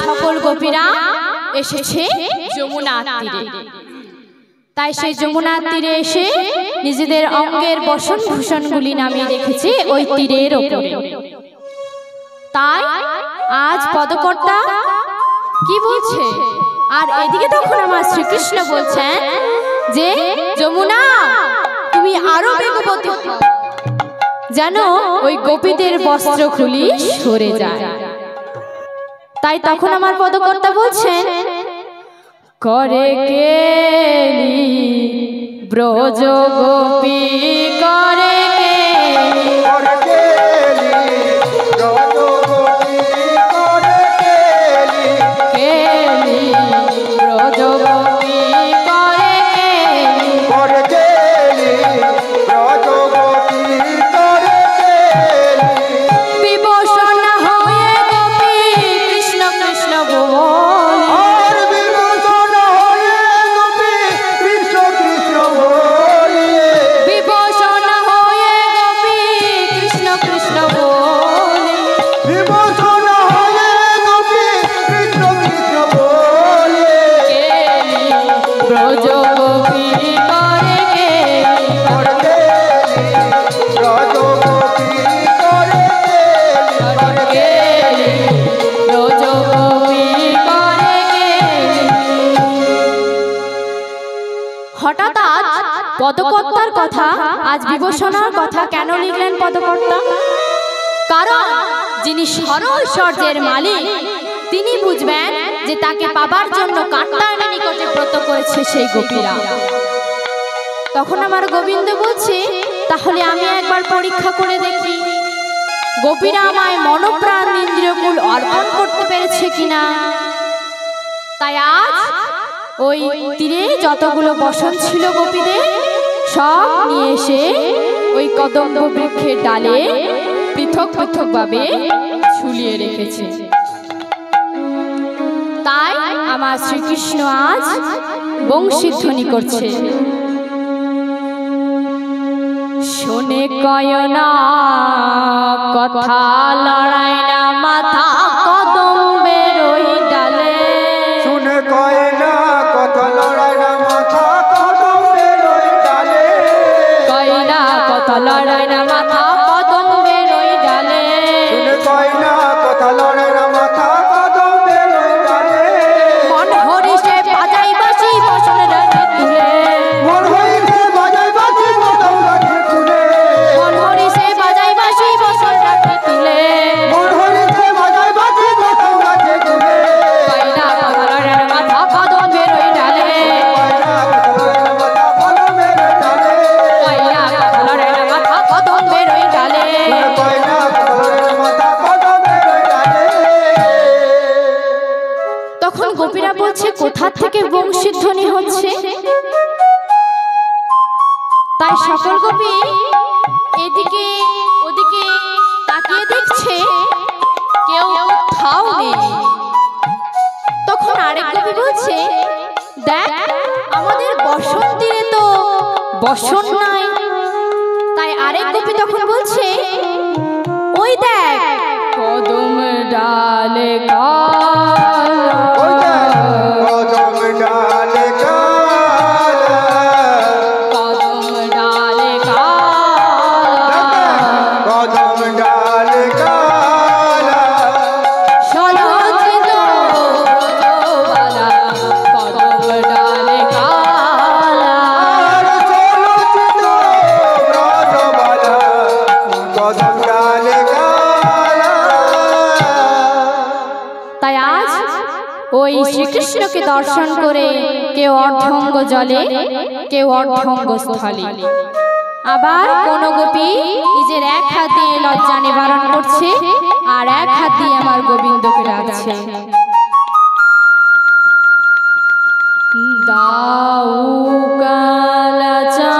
সকল গোপীরা এসেছে যমুনার তীরে। তাই সেই যমুনার তীরে এসে নিজেদের অঙ্গের বসন ভূষণগুলি নামিয়ে রেখেছে ওই তীরের ওপরে। তাই আজ পদকর্তা কি বলছে, আর এদিকে তখন আমার শ্রীকৃষ্ণ বলছেন যে যমুনা তুমি আরো বেগবতী যেন ওই গোপীদের বস্ত্র খুলি সরে যায়। তাই তখন আমার পদকর্তা বলছেন করে কেলি ব্রজ গোপী করে পদকর্তার কথা, আজ বিভূষণার কথা কেন লিখলেন পদকর্তা? কারণ যিনি সরল সর্জের মালিক তিনি বুঝবেন যে তাকে পাবার জন্য কাত্যায়নের নিকটে ব্রত করেছে সেই গোপীরা। তখন আমার গোবিন্দ বলছে তাহলে আমি একবার পরীক্ষা করে দেখি গোপীরা আমায় মনপ্রাণ ইন্দ্রিয়কুল অর্পণ করতে পেরেছে কিনা। তাই আজ ওই তীরে যতগুলো বসন ছিল গোপীদের সব নিয়ে এসে ওই কদম্ব বৃক্ষের ডালে পৃথক পৃথক ভাবে ঝুলিয়ে রেখেছে। তাই আমার শ্রীকৃষ্ণ আজ বংশীধ্বনি করছে শোনে কয়না কথা লড়াই না মাথা কদম্বের ওই ডালে। শুনে কয়না কথা লড়াই না মাথা কদম্বের ওই ডালে। কয়না কথা লড়াই না মাথা কদম্বের ওই ডালে। শুনে কয়না কথা লড়াই না মাথা কদম্বের ওই ডালে। মন হরিষে বাজাই বাঁশি বসন রাখি তুলে। মন হরিষে বাজাই বাঁশি বসন রাখি তুলে। মন হরিষে বাজাই বাঁশি বসন রাখি তুলে। মন হরিষে বাজাই বাঁশি বসন রাখি তুলে। কয়না কথা লড়াই না মাথা কদম্বের ওই ডালে। কয়না কথা লড়াই না মাথা কদম্বের ওই ডালে। কয়না কথা লড়াই না মাথা কদম্বের ওই ডালে। কয়না কথা লড়াই না মাথা কদম্বের ওই ডালে। তখন গোপীরা বলছে কোথা থেকে বংশীধ্বনি হচ্ছে। তাই সকল গোপী এদিকে ওদিকে তাকিয়ে দেখছে কেউ কোথাও নেই। তখন আরেক গোপী বলছে দেখ আমাদের বসন তীরে তো বসন নাই। তাই আরেক গোপী তখন বলছে ওই দেখ কদম ডালে ওই দেখ কদম ডালে কালা। কদম ডালে কদম ডালে কালা। সলচিত ব্রজবালা কদম ডালে কালা। সলচিত ব্রজবালা কদম ডালে কালা। তাই আজ ওই শ্রীকৃষ্ণকে দর্শন করে কেউ অর্ধঙ্গ জলে কেউ অর্ধঙ্গ স্থলে। আবার কোন গোপী নিজের এক হাত দিয়ে লজ্জা নিবারণ করছে আর এক হাত দিয়ে আমার গোবিন্দকে ডাকছে দাউ কালাচা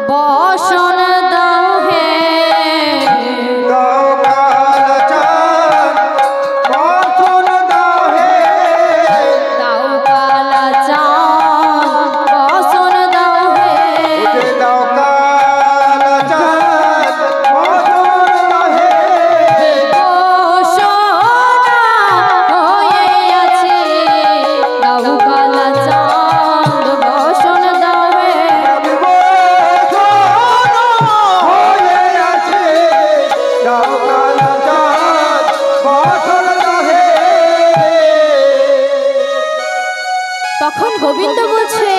বসন দাও হে। দাও কালা চাঁদ বসন দাও হে। দাও কালাচা বসন দাও হে। উঠে দাও কালা চাঁদ বসন দাও হে। বসন গোবিন্দ বলছে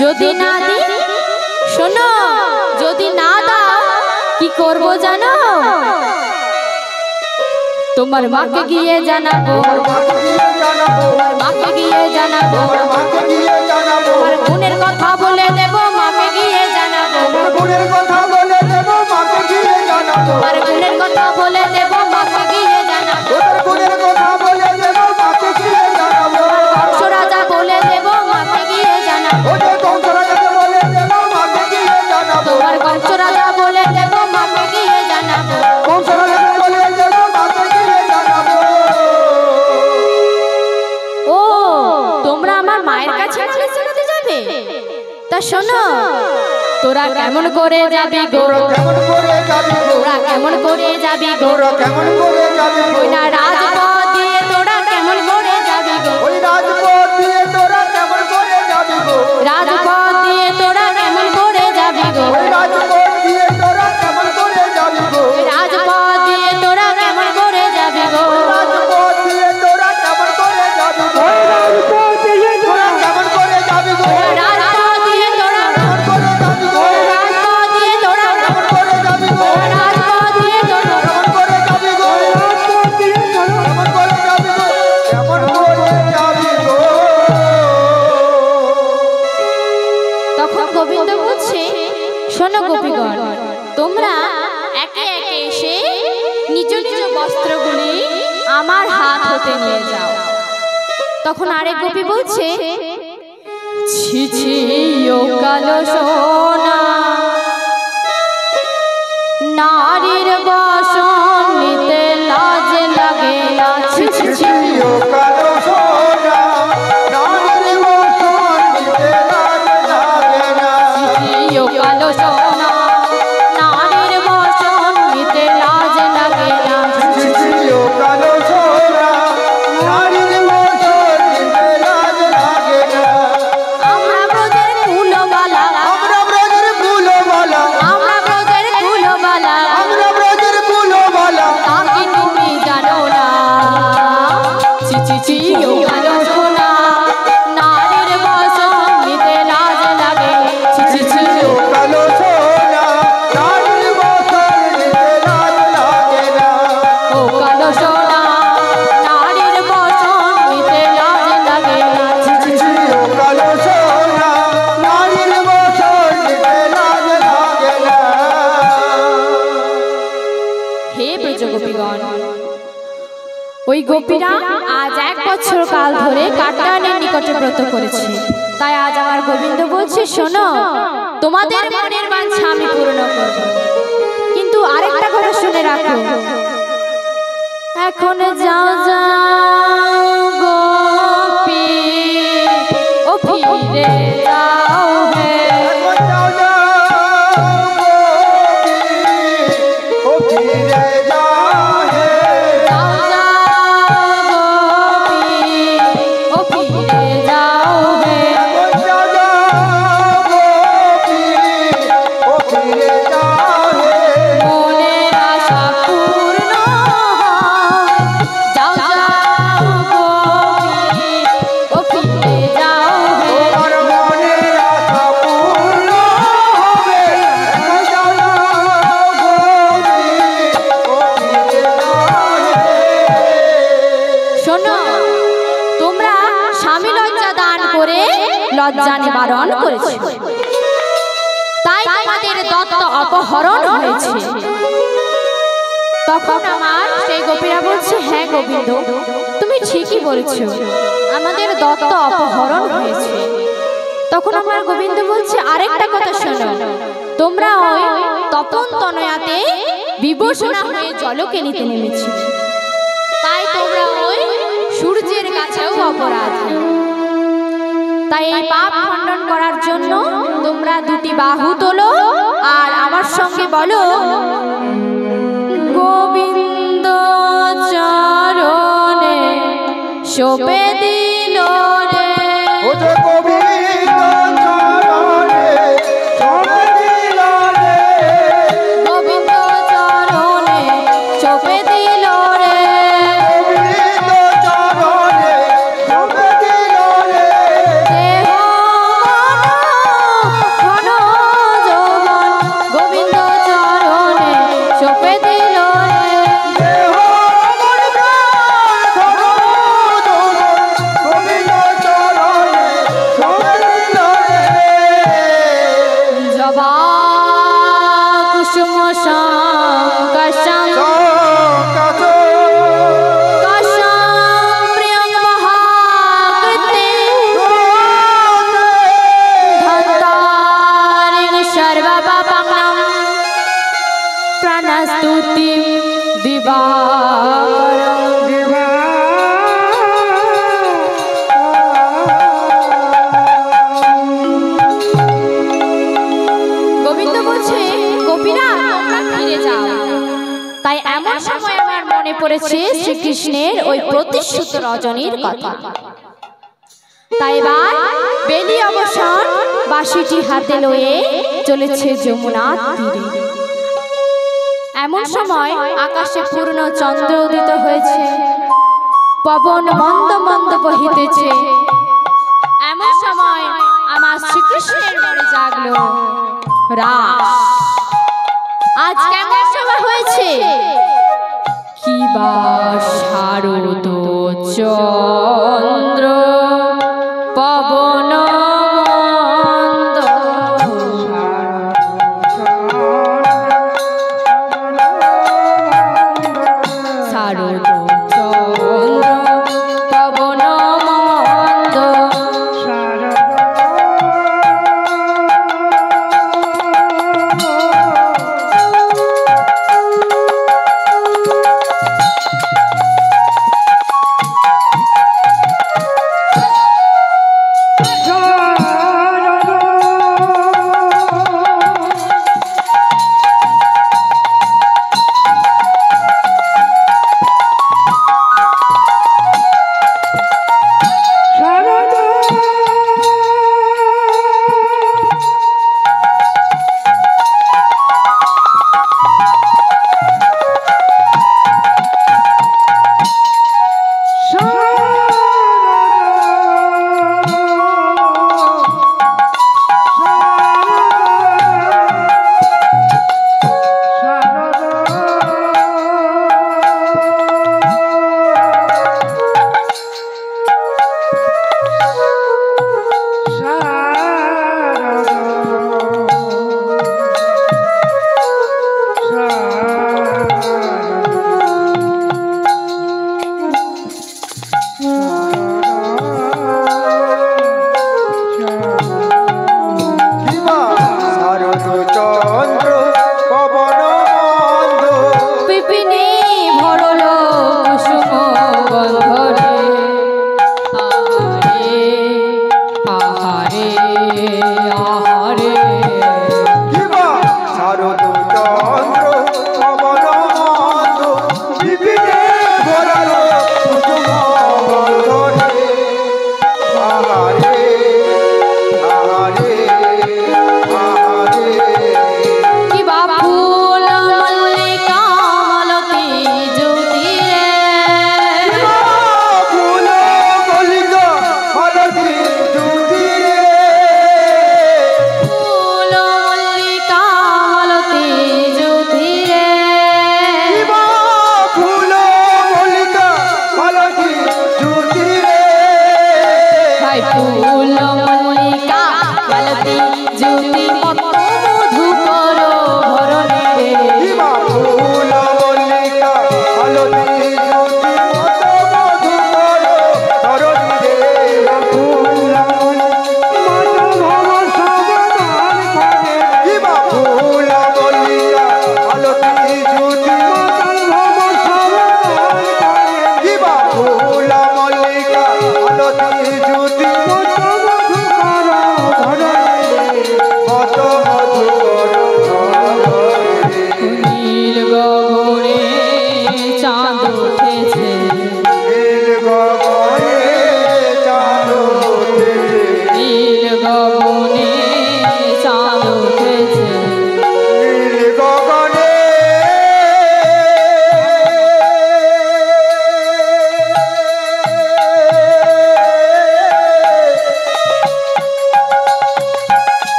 যদি না দি, শোনো যদি না দাও কি করব জানো? তোমার মাকে গিয়ে জানাবো, মাকে গিয়ে জানাবো, তোমার গুণের কথা বলে দেব মাকে গিয়ে জানাবো, গুণের কথা বলে দেব মাকে গিয়ে জানাবো, তোমার গুণের কথা বলে দেব মাকে গিয়ে জানাবো, গুণের কথা বলে দেব মাকে গিয়ে জানাবো, কংস রাজা বলে দেব মাকে গিয়ে জানাবো, কংস রাজাকে বলে দেব মাকে গিয়ে জানাবো, তোমার কংস রাজা বলে দেব মাকে গিয়ে জানাবো, কংস রাজাকে বলে দেব মাকে গিয়ে জানাবো। ও তোমরা আমার মায়ের কাছে নালিশ জানাতে যাবে? তা শোনো তোরা কেমন করে যাবি গো, কেমন করে যাবি গো, তোরা কেমন করে যাবি গো, কেমন করে যাবি গো, ওই না রাজপথ দিয়ে তোরা কেমন করে যাবি গো, ওই রাজপথ দিয়ে তোরা কেমন করে যাবি গো, রাজপথ দিয়ে তোরা কেমন করে যাবি গো, ওই রাজপথ দিয়ে তোরা কেমন করে যাবি গো, রাজপথ দিয়ে তোরা কেমন করে যাবি গো, রাজপথ দিয়ে তোরা কেমন করে যাবি গো, রাজপথ দিয়ে তোরা কেমন করে যাবি গো, রাজপথ দিয়ে তোরা কেমন করে যাবি গো, রাজপথ দিয়ে তোরা কেমন করে যাবি গো, রাজপথ দিয়ে তোরা কেমন করে যাবি গো, রাজপথ দিয়ে তোরা কেমন করে যাবি গো, কেমন করে যাবি গো। তখন গোবিন্দ বলছে শোনো গোপীগণ, তোমরা একে একে এসে নিজ নিজ বস্ত্রগুলি আমার হাত হতে নিয়ে যাও। তখন আরেক গোপী বলছে ছি ছি ও কালো সোনা, নারীর বসন নিতে লাজ লাগে না, ছি ছি ছি ও কালো সোনা, নারীর বসন নিতে লাজ লাগে না, ও কালো সোনা, নারীর বসন নিতে লাজ লাগে না, ও কালো সোনা, নারীর বসন নিতে লাজ লাগে না। আমরা ব্রজের কুলবালা, আমরা ব্রজের কুলবালা, আমরা ব্রজের কুলবালা, আমরা ব্রজের কুলবালা, তা কি তুমি জানো না? ছি ছি ছি ও কালো সোনা, নারীর বসন নিতে লাজ লাগে, ছি ছি ছি ও কালো সোনা, নারীর বসন নিতে লাজ লাগে না। ও কালো সোনা, নারীর বসন নিতে লাজ লাগে না, ছি ছি ছি ও কালো সোনা, নারীর বসন নিতে লাজ লাগে না। হে ব্রজগোপীগণ, ওই গোপীরা আজ 1 বছর কাল ধরে কাত্যায়নের নিকটে ব্রত করেছে, তাই আজ আমার গোবিন্দ বলছে শোনো তোমাদের মনের বাঞ্ছা আমি পূর্ণ করব, কিন্তু আরেকটা কথা শুনে রাখো, এখন যাও যাও গোপী ও ফিরে যাও হে, এখন যাও যাও গোপী, ও ফিরে যাও হে। যাও যাও গোপী ও ফিরে যাও হে, এখন যাও যাও গোপী, ও ফিরে যাও হে। মনের আশা পূর্ণ হয়, যাও যাও গোপী ও ফিরে যাও হে, তোমার মনের আশা পূর্ণ হবে। এখন যাও যাও গোপী, ও ফিরে যাও হে। শোনো তোমরা স্বামী লজ্জা দান করে লজ্জা নিবারণ করেছো, তাই তোমাদের দত্ত অপহরণ হয়েছে। তখন আমার সেই গোপীরা বলছে হ্যাঁ গোবিন্দ তুমি ঠিকই বলেছো, আমাদের দত্ত অপহরণ হয়েছে। তখন আমার গোবিন্দ বলছে আরেকটা কথা শোনো, তোমরা ওই তপন তনয়াতে বিভূষণা হয়ে জলকে নিতে নেমেছি, তাই তোমরা ওই সূর্যের কাছেও অপরাধী। তাই এই পাপ খণ্ডন করার জন্য তোমরা 2টি বাহু তোলো আর আমার সঙ্গে বলো গোবিন্দ চরণে শোপে দিল রে, ও যে গোবিন্দ চরণে শোপে দিল রে, গোবিন্দ চরণে শোপে দিল রে, গোবিন্দ চরণে শোপে দিল রে। দেহ করেছে শ্রীকৃষ্ণের ওই প্রতিশ্রুত রজনীর কথা। তাই এবার বেলি অবসর বাঁশিটি হাতে লয়ে চলেছে যমুনার তীরে। এমন সময় আকাশে পূর্ণ চন্দ্র উদিত হয়েছে, পবন মন্দ মন্দ বহিতেছে। এমন সময় আমার শ্রীকৃষ্ণের মনে জাগলো রাস। আজ কেমন সভা হয়েছে, কি বা শারদ চন্দ্র পবন মন্দ, শারদ চন্দ্র পবন মন্দ,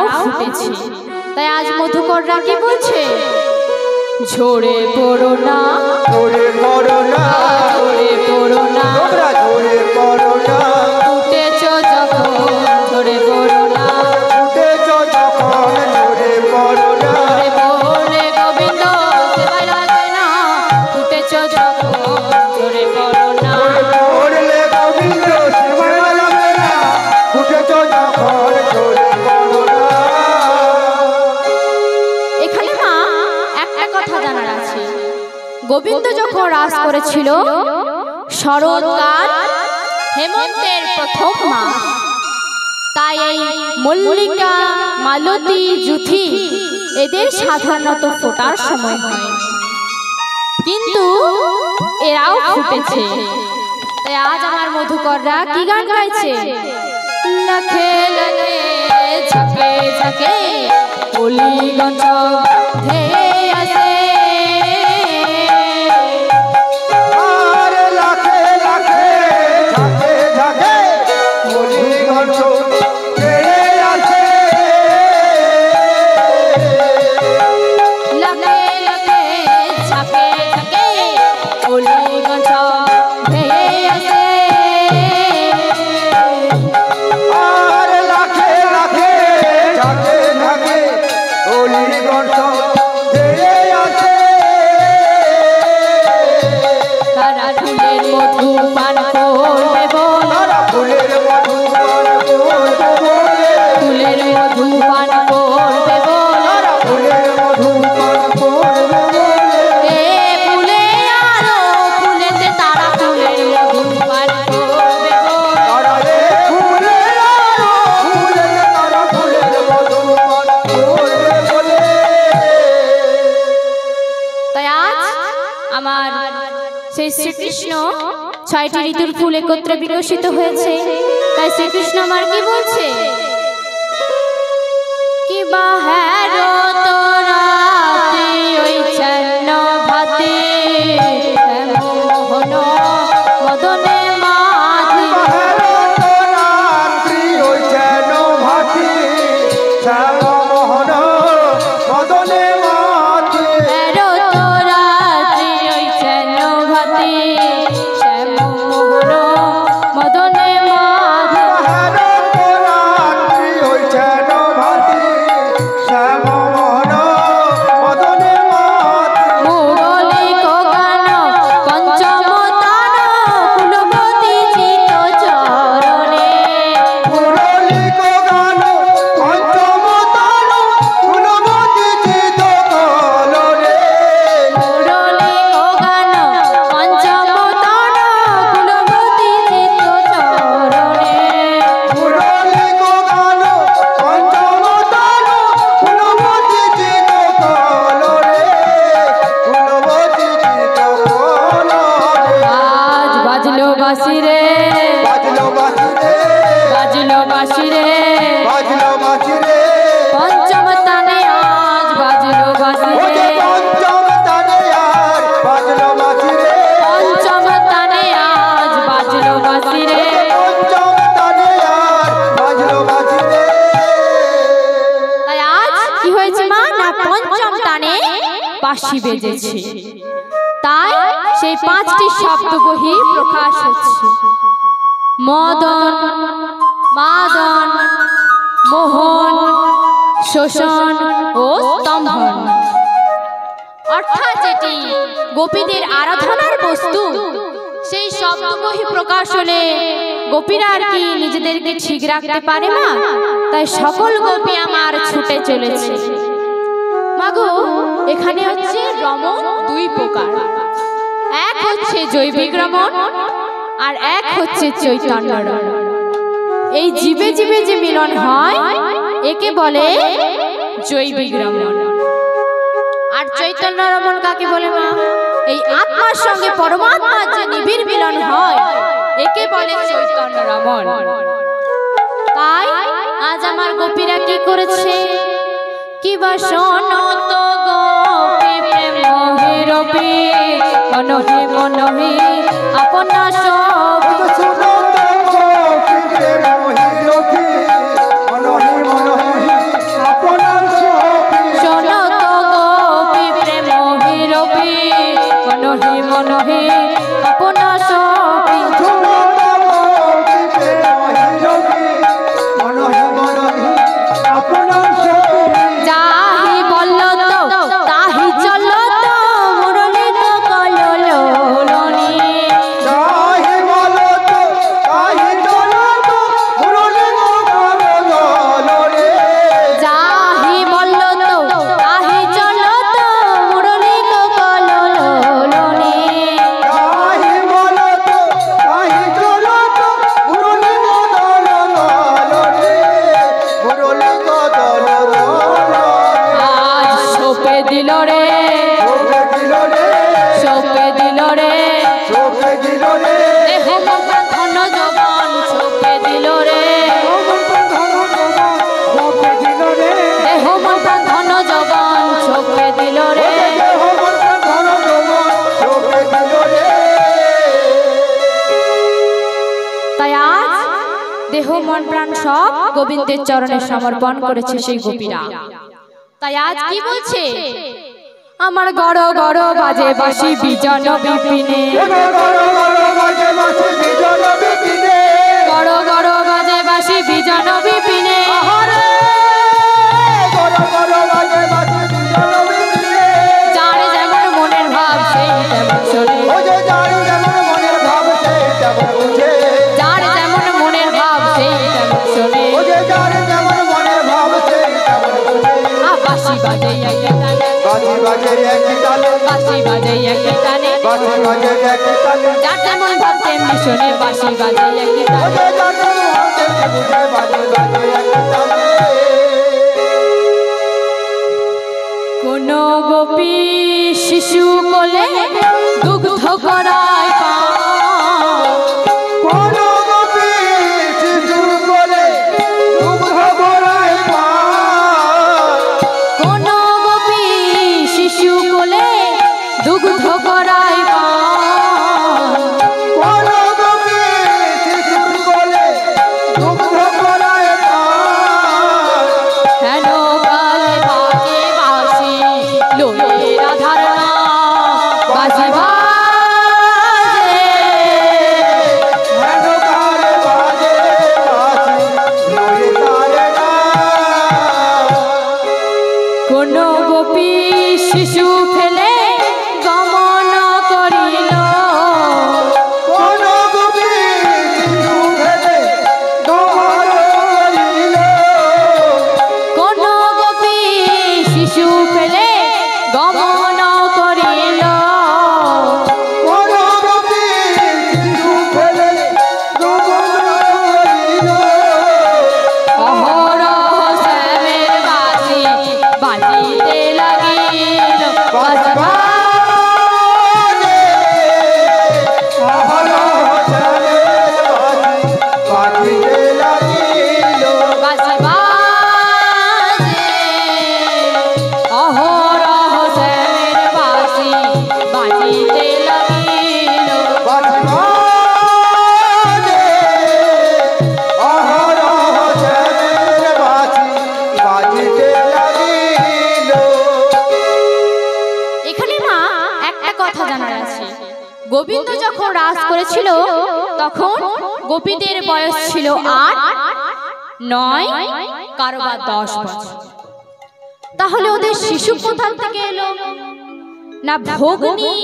এরাও ফুটেছে। তাই আজ মধুকররা কি বলছে? ঝরে পড়ো না, ঝরে পড়ো না, ঝরে পড়ো না, তোমরা ঝরে পড়ো না, ফুটেছ যখন ঝরে পড়ো না, ফুটেছ যখন ঝরে পড়ো না, ঝরে পড়লে গোবিন্দ সেবায় লাগে না, ফুটেছ যখন ঝরে পড়ো না, পড়লে গোবিন্দ সেবায় লাগে না, ফুটেছ যখন ঝরে পড়ো না। এখানে মা একটা কথা জানার আছে। গোবিন্দ যখন রাজ করেছিল শরৎকাল হেমন্তের প্রথম মাস, তাই এই মল্লিকা, মালতী, জুথি এদের সাধারণত ফোটার সময় হয়, কিন্তু এরাও ফুটেছে। তাই আজ আমার মধুকররা কি গান গাইছে? লাখে লাখে ঝাঁকে ঝাঁকে অলিগঞ্জ ধেয়ে আসে, আর লাখে লাখে ঝাঁকে ঝাঁকে অলিগঞ্জ ধেয়ে আসে, লাখে লাখে ঝাঁকে ঝাঁকে অলিগঞ্জ ধেয়ে আসে, আর লাখে লাখে ঝাঁকে ঝাঁকে অলিগঞ্জ ধেয়ে আসে, তারা ফুলের মধু পান করবে বল, তারা ফুলের মধু পান করবে বলে, ফুলের মধু পান করবে বল, তারা ফুলের মধু পান করবে বলে, এ ফুলে আরো ফুলেতে তারা ফুলের মধু পান করবে বল। তারা এ ফুলে আরো ফুলে তারা ফুলের মধু পান করবে বলে। তাই আজ আমার সেই শ্রীকৃষ্ণ 6টি ঋতুর ফুল একত্রে বিকশিত হয়েছে। তাই শ্রীকৃষ্ণ আমার কি বলছে? কি বাহারো তোরা ওই ছন্ন ভাতে মোহন মদনে মাধি, রাত্রি ওই যেন ভাতি শ্যাম মোহন মদনে মাতি, এরো তোরা ওই ছন্ন ভাতে শ্যাম মোহন মদনে মাধি, রাত্রি ওই যেন ভাতি শ্যাম মোহন মদনে মাতি, মুরলি গান পঞ্চম তান কুলবতী চিত চরণে, মুরলি গান পঞ্চম তান ফুলমতি চিত কলরে, মুরলি গান পঞ্চম তান কুলবতী চিত চরণে, মুরলি গান পঞ্চম তান ফুলমতি চিত কলরে, ফুলমতি চিত কলরে। আজ বাজলো বাঁশি রে, বাজলো বাঁশি রে, বাজলো বাঁশি রে, বাজলো বাঁশি রে, পঞ্চম তানে আজ বাজলো বাঁশি ওই যে রে, পঞ্চম তানে আর বাজলো বাঁশি রে, পঞ্চম তানে আজ বাজলো বাঁশি রে। ওই যে পঞ্চম তানে আর বাজলো বাঁশি রে। তাই আজ কি হয়েছে মা? না পঞ্চম টানে বাঁশি বেজেছে, তাই সেই 5টি শব্দবহি প্রকাশ হচ্ছে। মদন, মাদন, মোহন, শোষণ ও স্তম্ভন, অর্থাৎ যেটি গোপীদের আরাধনার বস্তু, সেই শব্দবহি প্রকাশ হলে গোপীরা আর কি নিজেদেরকে ঠিক রাখতে পারে না? তাই সকল গোপী আমার ছুটে চলেছে। মাগো, এখানে হচ্ছে রমণ 2 প্রকার, এক হচ্ছে জৈবিক রমণ আর এক হচ্ছে চৈতন্য রমণ। এই জীবে জীবে যে মিলন হয় একে বলে জৈবিক রমণ। আর চৈতন্য রমণ কাকে বলে মা? এই আত্মার সঙ্গে পরমাত্মার যে নিবিড় মিলন হয় একে বলে চৈতন্য রমণ। তাই আজ আমার গোপীরা কি করেছে? কি বা শোনত গোপী প্রেম মহিরবি মনহি মনহি আপনা সব, শুনো তো গোপী প্রেম মহিরবি মনহি মনহি দিল রে সপে দিল রে দেহ মন ধন যৌবন সপে দিল রে দেহ মন ধন যৌবন সপে দিল রে। তাই আজ দেহ মন প্রাণ সব গোবিন্দের চরণে সমর্পণ করেছে সেই গোপীরা। তাই আজ কি বলছে, আমার গড় গড় বাজে বাঁশি বিজন বিপিনে, গড় গড় বাজে বাঁশি বিজন বিপিনে, যার যেমন মনের ভাব সেই তেমন শোনে, যার যেমন মনের ভাব সেই তেমন শোনে। বাঁশি বাজে একই টানে, বাঁশি বাজে একই টানে, যার যেমন ভাব তেমনি শোনে। বাঁশি বাজে একই টানে। কোন গোপী শিশু কোলে দুগ্ধ করায় কোন গোপী শিশু কোলে দুগ্ধ করায় কোন গোপী শিশু কোলে দুগ্ধ করায় কোন গোপী শিশু কোলে দুগ্ধ করায় হেন গালে বাজে বাঁশি লোলে রাধার নাম, বাঁশি বাজে হেন গালে বাজে বাঁশি লোলে তারে কোন গোপী শিশু ফেলে গমন করিল, কোন গোপী শিশু ফেলে গমন করিল কোন গোপী শিশু ফেলে গমন করিল, কোন গোপী শিশু ফেলে গমন করিল অহরহ শ্যামের বাঁশি বাজিতে লাগিল, বাঁশি বাজে অহরহ শ্যামের বাঁশি বাজিতে লাগিল বাঁশি বাজে অহরহ শ্যামের বাঁশি বাজিতে লাগিল, বাজি বাজে অহরহ শ্যামের বাঁশি বাজিতে লাগিল। এখানে মা একটা কথা জানার আছে, গোবিন্দ যখন রাজ করেছিল তখন গোপীদের বয়স ছিল 8, 9, কারো বা 10 বছর। তাহলে ওদের শিশু কোথা থেকে এলো? না ভগ্নী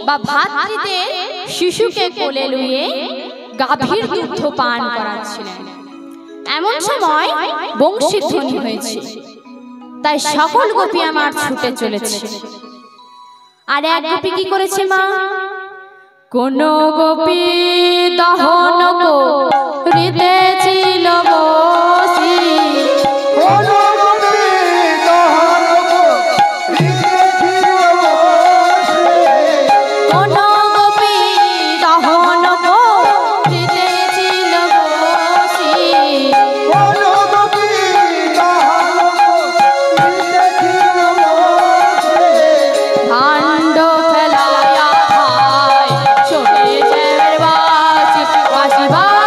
বা ভাতৃদের শিশুকে কোলে লুয়ে গাভীর দুগ্ধ পান করাচ্ছিলেন। এমন সময় বংশীধ্বনি হয়েছে, তাই সকল গোপী আমার ছুটে চলেছে। আর এক গোপী কি করেছে মা? কোন গোপী দহন করিতেছিল বসি, কোন গোপী দহন করিতেছিল বসি, কোন গোপী দহন করিতেছিল বসি, কোন গোপী দহন করিতেছিল বসি, ভাণ্ড ফেলাইয়া খায় শোনে শ্যামের বাঁশি, বাঁশি বাজে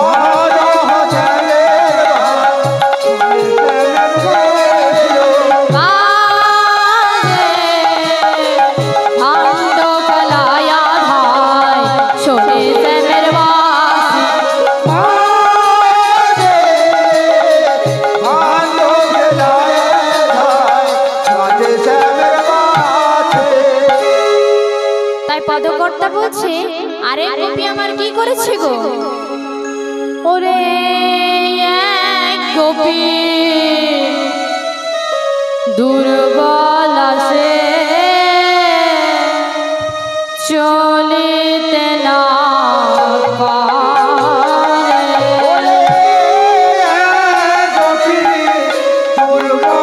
অহরহ শ্যামের বাঁশি বাজিতে ভাণ্ড ফেলাইয়া খায় শোনে শ্যামের বাঁশি, বাজে ভাণ্ড ফেলায় যায় বাজে শ্যামের বাঁশি। তাই পদকর্তা বলছে, আরে গোপী আমার কি করেছে গো? ওরে এক গোপী দুর্বল সে চলিতে না পারে, গোপী দুর্বল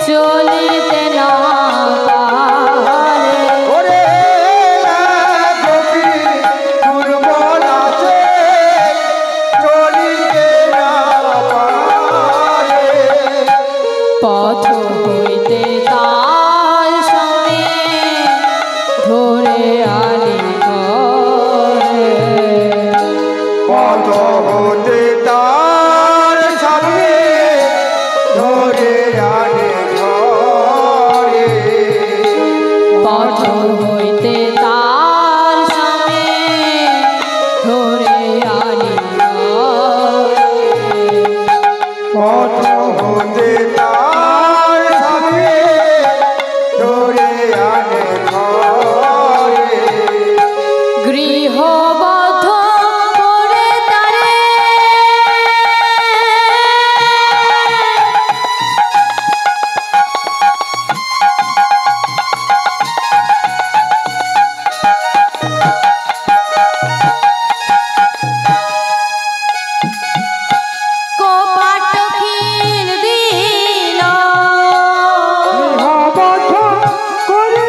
চলিতে না পারে। ওরে গোপী দুর্বল আছে চলিতে না পারে। পথ হইতে তার সঙ্গে ধরে আনি ঘরে। পথ হতে তার সামনে ধরে আনে ঘরে। পথ হইতে তার সঙ্গে ধরে আনি ঘরে। পথ হতে তার সামনে ধরে আনে ঘরে। গৃহবধ করে তারে কোপাটখিল দিল। গৃহবধ করে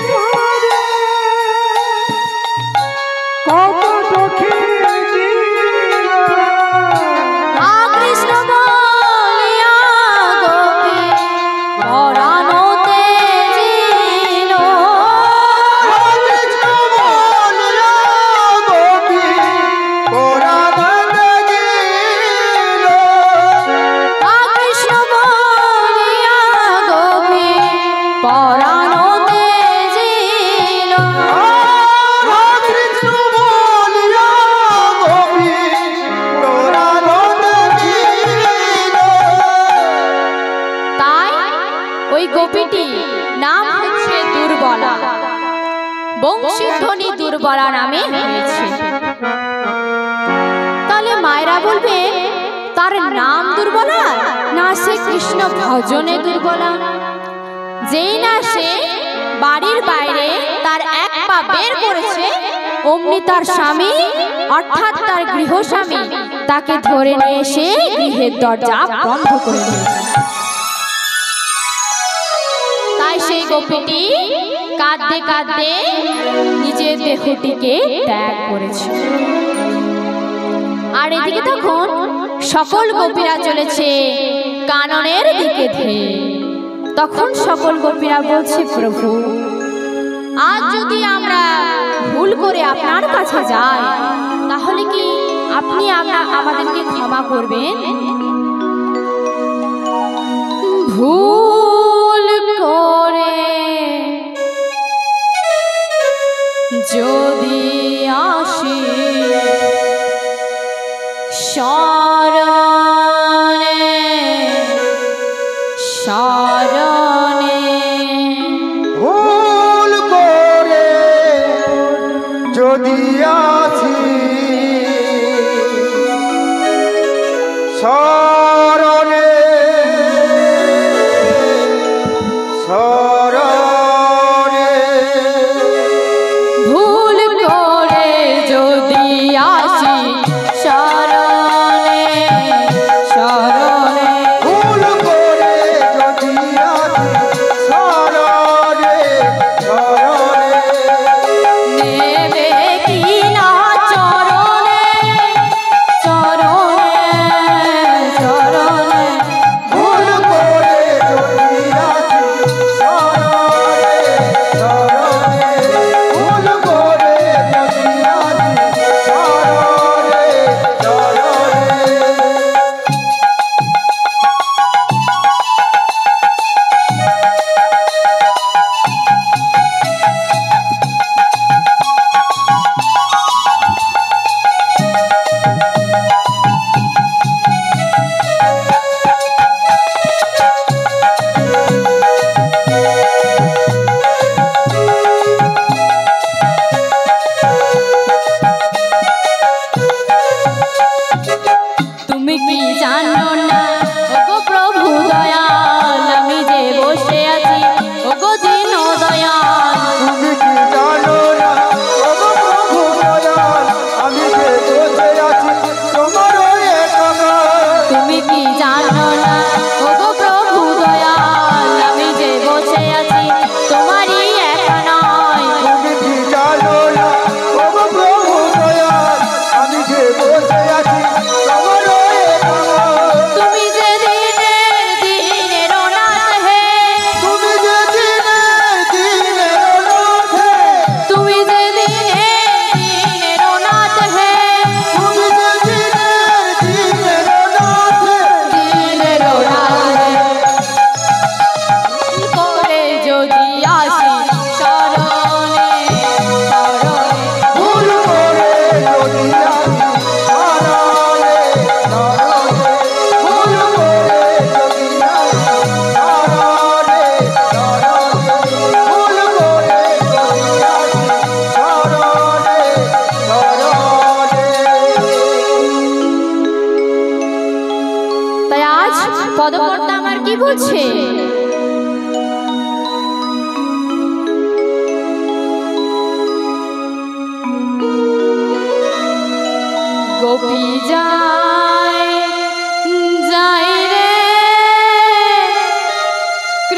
তারে কপটখিল দিল। কৃষ্ণ বলিয়া গোপী পরাণতে জিল। কৃষ্ণ বলিয়া গোপী পরাণতে জিল। কৃষ্ণ বলিয়া গোপী পরাণতে জিল। কৃষ্ণ বলিয়া গোপী পরাণতে জিল। তাই ওই গোপীটি নাম হচ্ছে দুর্বলা। বংশীধ্বনি দুর্বলা নামে হয়েছে। তাহলে মায়েরা বলবে তার নাম দুর্বলা না সে কৃষ্ণ ভজনে দুর্বলা? যেই না সে বাড়ির বাইরে তার এক পা বের করেছে অমনি তার স্বামী অর্থাৎ তার গৃহস্বামী তাকে ধরে নিয়ে এসে গৃহের দরজা বন্ধ করে দিয়েছে। তাই সেই গোপীটি কাঁদতে কাঁদতে নিজের দেহটিকে ত্যাগ করেছে। আর এদিকে তখন সকল গোপীরা চলেছে কাননের দিকে ধেয়ে। তখন সকল গোপীরা বলছে, প্রভু আজ যদি আমরা ভুল করে আপনার কাছে যাই তাহলে কি আপনি আমাদেরকে ক্ষমা করবেন? ভুল করে যদি আসি শরণে শরণে। ভুল করে যদি আসি শরণে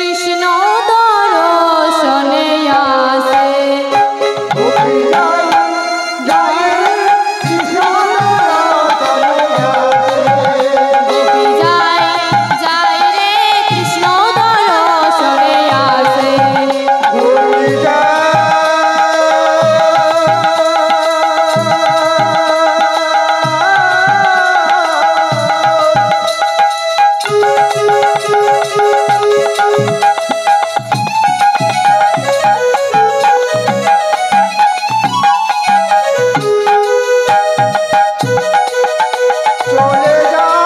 কৃষ্ণ দর্শনে আসে। গোপী যায় যায় কৃষ্ণ দর্শনে আসে। গোপী যায় যায় রে কৃষ্ণ দর্শনে আসে। গোপী যায় চলে যায়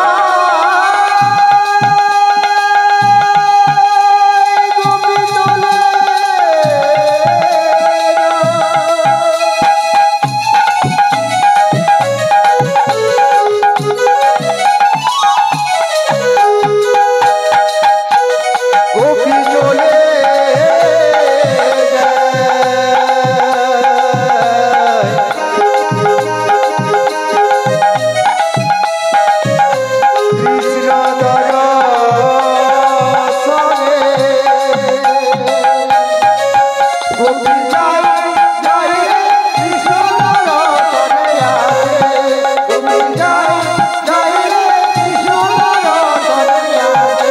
গোপী চলে গোপী চলে কৃষ্ণ দর্শনে গোপী যায় যায় কৃষ্ণ দর্শনে আসে। গোপী যায় যায় কৃষ্ণ দর্শনে আসে।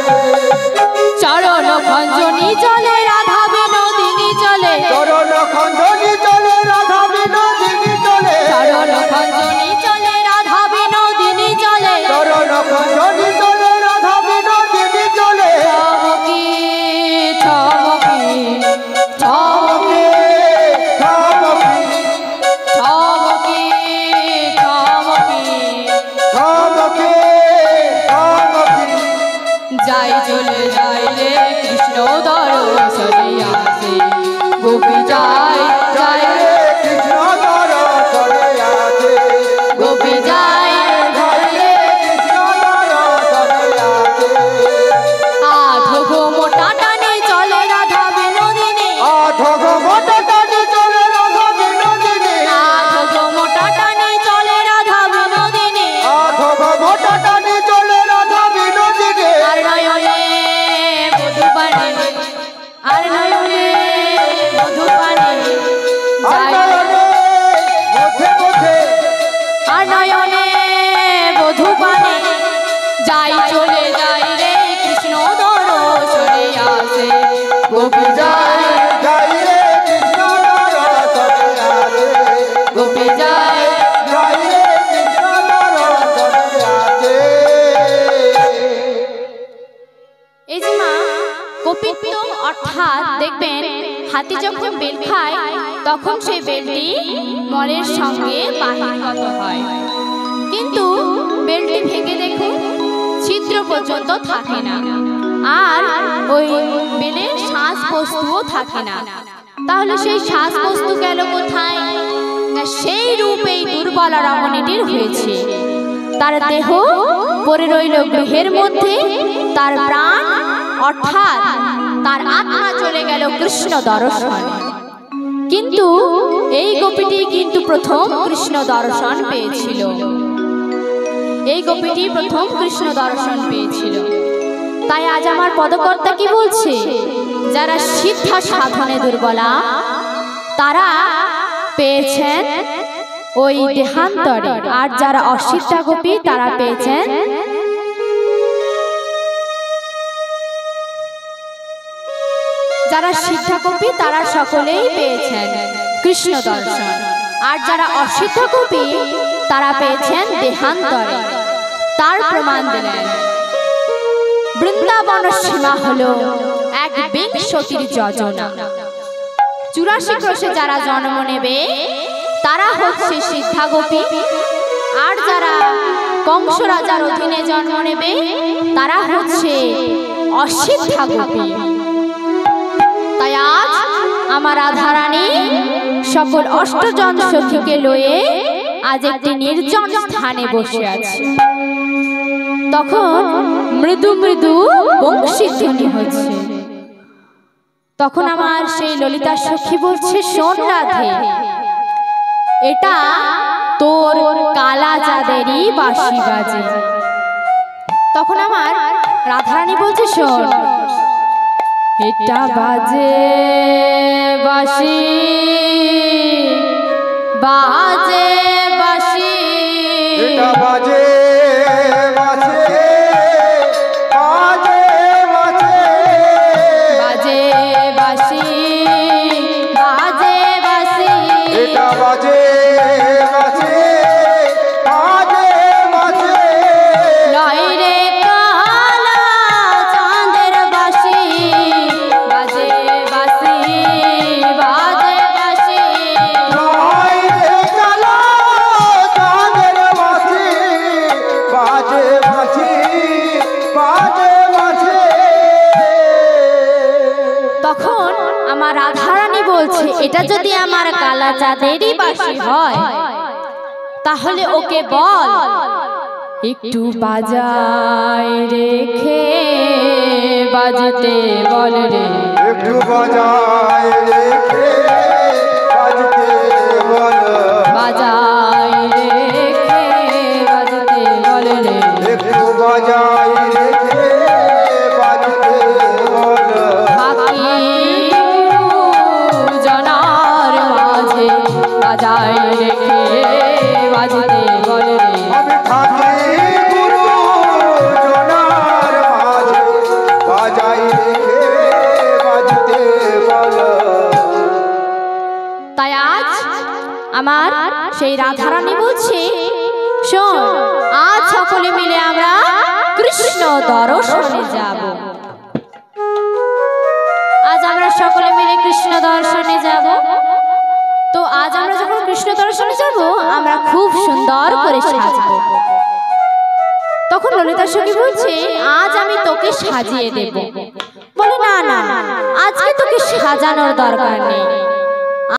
চরণ খঞ্জনি চলে রাধা বিনোদিনী চলে। চরণ খঞ্জনি চলে রাধা বিনোদিনী চলে। চরণ খঞ্জনি চলে রাধা বিনোদিনী চলে। চরণ খঞ্জনি চলে রাধা বিনোদিনী চলে। ঠমকি ঠমকি ঠমকি থামকি ঠমকি ঠমকি থামকি থামকি যাই চলে যাই রে কৃষ্ণ দর্শনে আসে। গোপী যায় যায় রে কৃষ্ণ দর্শনে আসে। গোপী যায় যায় রে কৃষ্ণ দর্শনে আসে। আধো মোটা টানে চলে রাধা বিনোদিনী। আধঘ মোটা টানে চলে রাধা বিনোদিনী। আধো মোটা টানে চলে রাধা বিনোদিনী। আধঘ মোটা টানে চলে রাধা বিনোদিনী। আর নয়নে মধুপানে আর নয়নে মধুপানে আর যাই নয়নে মধ্যে মধ্যে আর নয়নে মধুপানে যাই চলে যাই রে কৃষ্ণ দর্শনে আসে। গোপী যায় যাই রে কৃষ্ণ দর্শনে আসে। গোপী যায় যাই রে কৃষ্ণ দর্শনে আসে। এই যে মা কপিত্ত অর্থাৎ দেখবেন হাতি যখন বেল খায় তখন সেই বেলটি মলের সঙ্গে বাহিরগত হয়, কিন্তু বেলটি ভেঙে দেখুন ছিদ্র পর্যন্ত থাকে না, আর ওই বেলের শ্বাস বস্তুও থাকে না। তাহলে সেই শ্বাস বস্তু গেল কোথায়? না সেই রূপেই দুর্বলা রমণীটির হয়েছে। তার দেহ পড়ে রইল গৃহের মধ্যে, তার প্রাণ অর্থাৎ তার আত্মা চলে গেল কৃষ্ণ দর্শন। কিন্তু এই গোপীটি কিন্তু প্রথম কৃষ্ণ দর্শন পেয়েছিল। এই গোপীটি প্রথম কৃষ্ণ দর্শন পেয়েছিল। তাই আজ আমার পদকর্তা কি বলছে? যারা সিদ্ধা সাধনে দুর্বলা তারা পেয়েছেন ওই দেহান্তরে, আর যারা অসিদ্ধা গোপী তারা পেয়েছেন যারা সিদ্ধা গোপী তারা সকলেই পেয়েছেন কৃষ্ণ দর্শন, আর যারা অসিদ্ধা গোপী তারা পেয়েছেন দেহান্তরে। তার প্রমাণ দিলেন। বৃন্দাবন সীমা হলো ১ যোজনা। ৮৪ ক্রোশে যারা জন্ম নেবে তারা হচ্ছে সিদ্ধা গোপী, আর যারা কংস রাজার অধীনে জন্ম নেবে তারা হচ্ছে অসিদ্ধা গোপী। তাই আজ আমার রাধারানী সকল অষ্টজন সখীকে লয়ে আজ একটি নির্জন স্থানে বসে আছে। তখন মৃদু মৃদু বংশী ধ্বনি হচ্ছে। তখন আমার সেই ললিতা সখী বলছে, শোন রাধে, এটা তোর কালা চাঁদেরই বাঁশি বাজে। তখন আমার রাধারানী বলছে, শোন, এটা বাজে বাঁশি বাজে বাঁশি এটা বাজে বাজে বাজে বাজে বাজে বাঁশি বাজে বাঁশি এটা বাজে বাজে বাজে বাজে নয় রে কালা চাঁদের বাঁশি বাজে বাঁশি বাজে বাঁশি নয় রে কালা চাঁদের বাঁশি বাজে বাঁশি বাজে বাজে। তখন আমার রাধারানী বলছে এটা যদি আমার কালা চাঁদেরই বাঁশি হয় তাহলে ওকে বল একটু বাজায় রেখে বাজতে বল রে একটু বাজায় রেখে বাজতে বল বাজায় রেখে বাজতে বল রে একটু বাজায় রেখে বাজতে বল বাকি জনার মাঝে বাজায় রেখে বাজতে বল রে আমি থাকি গুরু জনার মাঝে বাজাই রেখে বাজতে বল। তাই আজ আমার সেই রাধারানী বলছে শোন আজ সকলে মিলে আমরা কৃষ্ণ দর্শনে যাব। আজ আমরা সকলে মিলে কৃষ্ণ দর্শনে যাব। তো আজ আমরা যখন কৃষ্ণ দর্শনে যাব আমরা খুব সুন্দর করে সাজব। তখন ললিতা সখী বলছে আজ আমি তোকে সাজিয়ে দেব। বলে না না আজকে তোকে সাজানোর দরকার নেই,